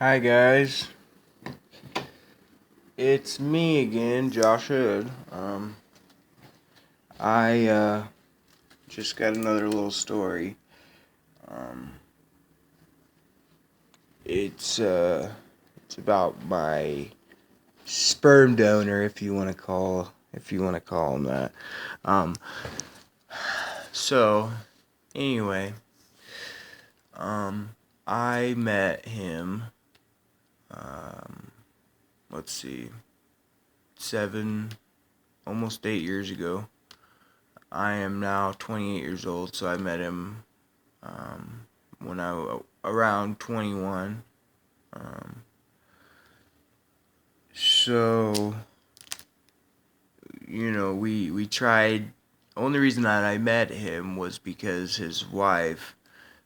Hi guys, it's me again, Josh Hood. I just got another little story. Um, it's about my sperm donor, if you want to call him that. Um, so anyway, I met him. Um, let's see, 7, almost 8 years ago. I am now 28 years old, so I met him when I was around 21. Um, so we tried. Only reason that I met him was because his wife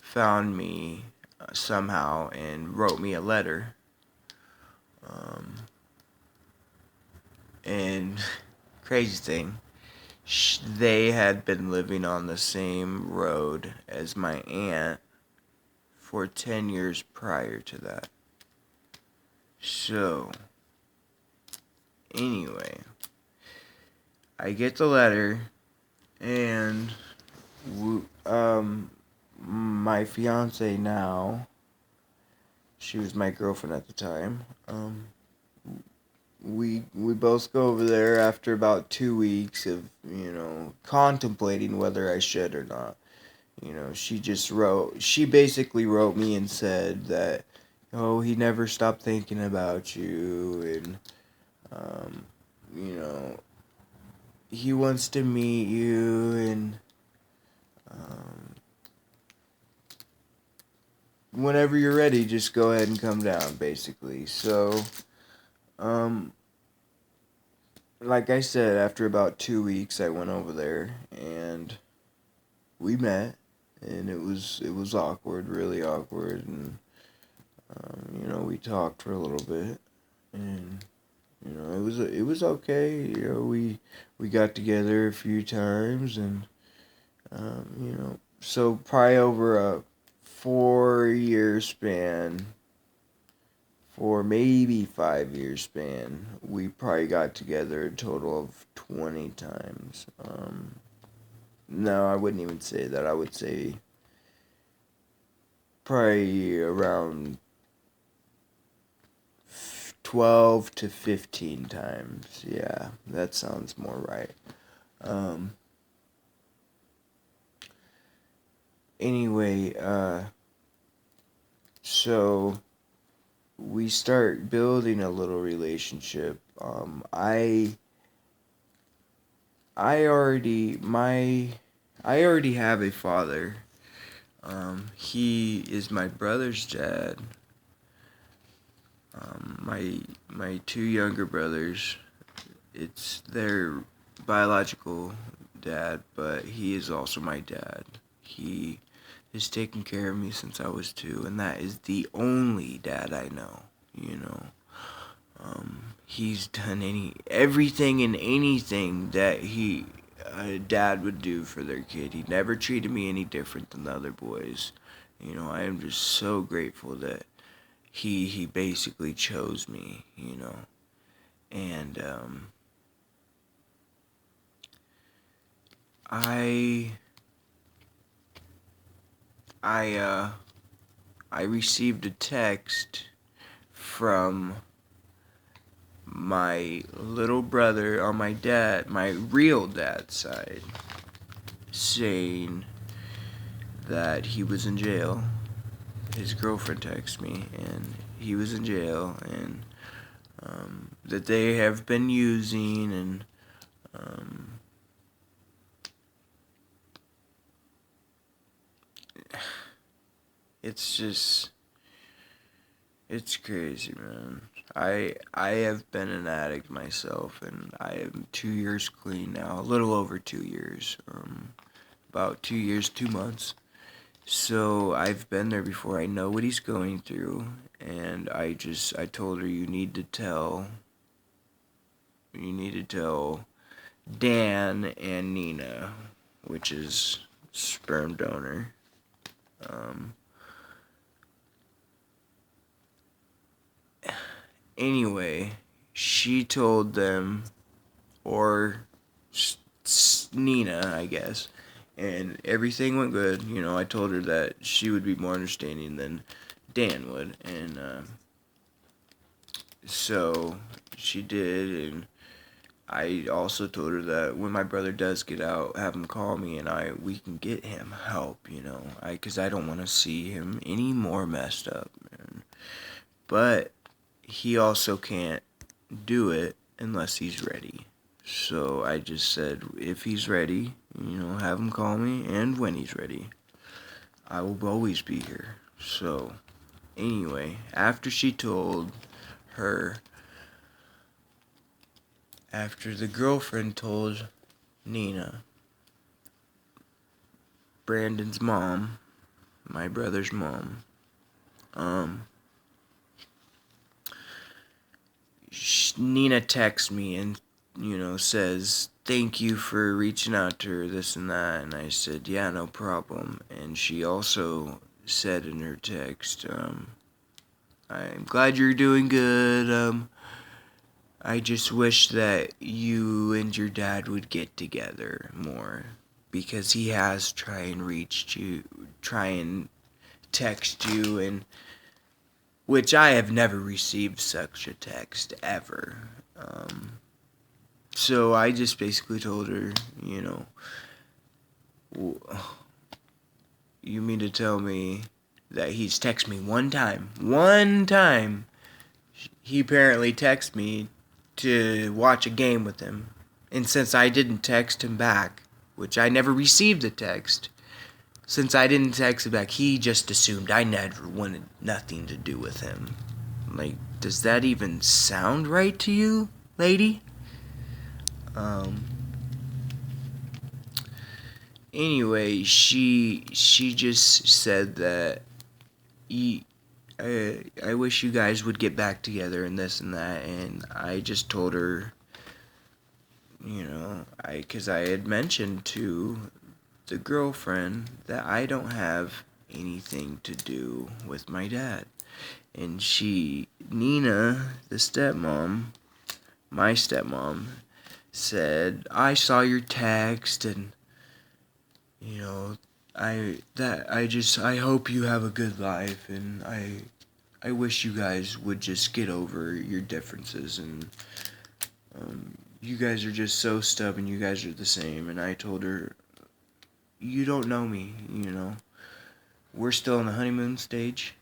found me somehow and wrote me a letter. Um, and crazy thing, they had been living on the same road as my aunt for 10 years prior to that. So, anyway, I get the letter, and my fiance now, she was my girlfriend at the time. We both go over there after about 2 weeks of contemplating whether I should or not. She basically wrote me and said that, oh, he never stopped thinking about you, and um, you know he wants to meet you, and um, whenever you're ready, just go ahead and come down, basically. So, um, like I said, after about 2 weeks, I went over there and we met, and it was awkward, really awkward, and we talked for a little bit, and it was okay. We got together a few times, and so probably over a 4 year span, for maybe 5 year span, we probably got together a total of 20 times. No, I wouldn't even say that. I would say probably around 12 to 15 times. Yeah, that sounds more right. Um, anyway, so we start building a little relationship. I already my I already have a father. He is my brother's dad. My two younger brothers, it's their biological dad, but he is also my dad. He has taken care of me since I was 2, and that is the only dad I know. You know, he's done everything and anything that a dad would do for their kid. He never treated me any different than the other boys. I am just so grateful that he basically chose me. And I I I received a text from my little brother on my real dad's side, saying that he was in jail. His girlfriend texted me, and he was in jail, and that they have been using, and um, it's just, it's crazy, man. I have been an addict myself, and I am 2 years clean now, a little over 2 years, about 2 years, 2 months. So I've been there before. I know what he's going through, and I told her, you need to tell Dan and Nina, which is sperm donor. Um, anyway, she told them, or Nina, I guess, and everything went good. I told her that she would be more understanding than Dan would, and so she did, and I also told her that when my brother does get out, have him call me, and we can get him help, because I don't want to see him any more messed up, man. But he also can't do it unless he's ready. So I just said, if he's ready, have him call me, and when he's ready, I will always be here. So, anyway, her, after the girlfriend told Nina, Brandon's mom, my brother's mom, Nina texts me and, says, thank you for reaching out to her, this and that. And I said, yeah, no problem. And she also said in her text, I'm glad you're doing good. I just wish that you and your dad would get together more. Because he has try and text you, and which I have never received such a text ever. So I just basically told her, you mean to tell me that he's texted me one time? One time! He apparently texted me to watch a game with him. And since I didn't text him back, which I never received a text, since I didn't text him back, he just assumed I never wanted nothing to do with him. Like, does that even sound right to you, lady? Anyway, she just said that I wish you guys would get back together and this and that, and I just told her, because I had mentioned to the girlfriend that I don't have anything to do with my dad. And Nina, the stepmom, my stepmom, said, I saw your text, and I hope you have a good life, and I wish you guys would just get over your differences, and you guys are just so stubborn, you guys are the same. And I told her, you don't know me, we're still in the honeymoon stage,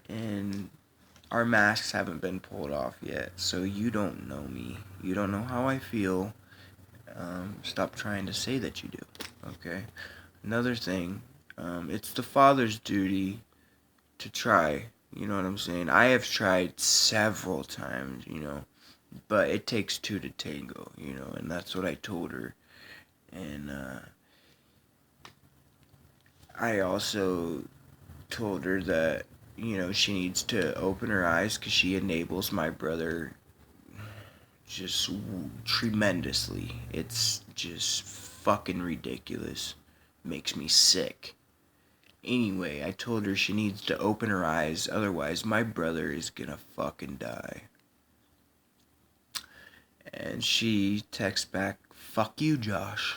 and our masks haven't been pulled off yet, so you don't know me, you don't know how I feel. Stop trying to say that you do, okay? Another thing, it's the father's duty to try, you know what I'm saying? I have tried several times, but it takes two to tango, and that's what I told her. And I also told her that, she needs to open her eyes, because she enables my brother just tremendously. It's just fucking ridiculous. Makes me sick. Anyway, I told her she needs to open her eyes, otherwise my brother is gonna fucking die. And she texts back, fuck you, Josh.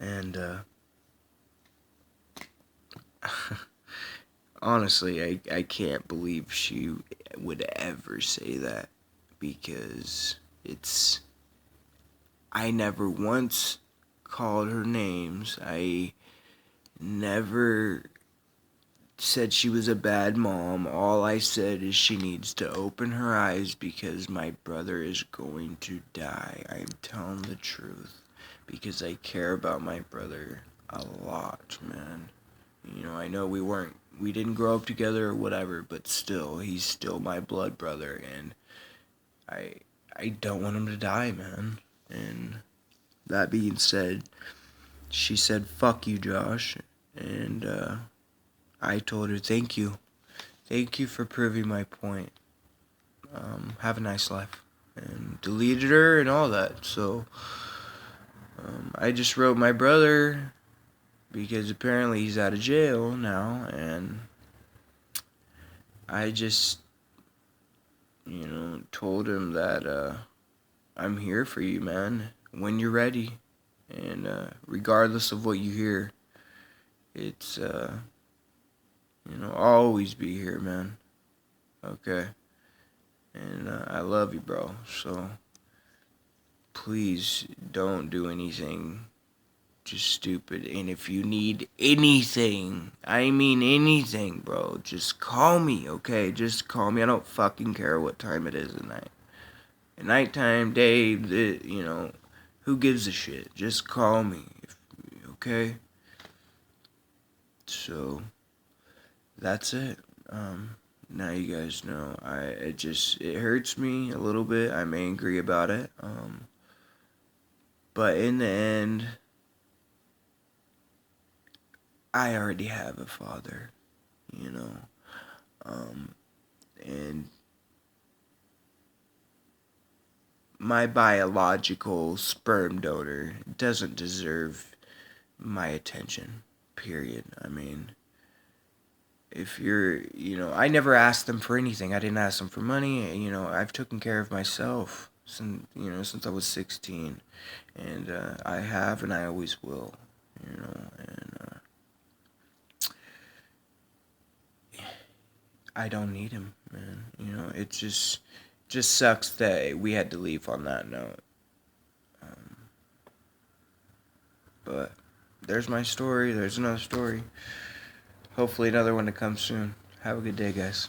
And, honestly, I can't believe she would ever say that, because I never once called her names. I never said she was a bad mom. All I said is she needs to open her eyes, because my brother is going to die. I am telling the truth, because I care about my brother a lot, man. I know we didn't grow up together or whatever, but still, he's still my blood brother, and I don't want him to die, man. And that being said, she said, fuck you, Josh, and I told her, thank you. Thank you for proving my point. Have a nice life. And deleted her and all that. So, I just wrote my brother, because apparently he's out of jail now, and I just, told him that I'm here for you, man, when you're ready. And regardless of what you hear, it's, I'll always be here, man. Okay? And I love you, bro. So please don't do anything just stupid. And if you need anything, I mean anything, bro, just call me, okay? Just call me. I don't fucking care what time it is at night. At nighttime, day, who gives a shit? Just call me, okay? So that's it. Now you guys know. It hurts me a little bit. I'm angry about it. But in the end, I already have a father, you know. And my biological sperm donor doesn't deserve my attention. Period. I mean, if you're, I never asked them for anything. I didn't ask them for money. I've taken care of myself since I was 16, and I have, and I always will. And I don't need him, man. It just sucks that we had to leave on that note. But there's my story. There's another story. Hopefully another one to come soon. Have a good day, guys.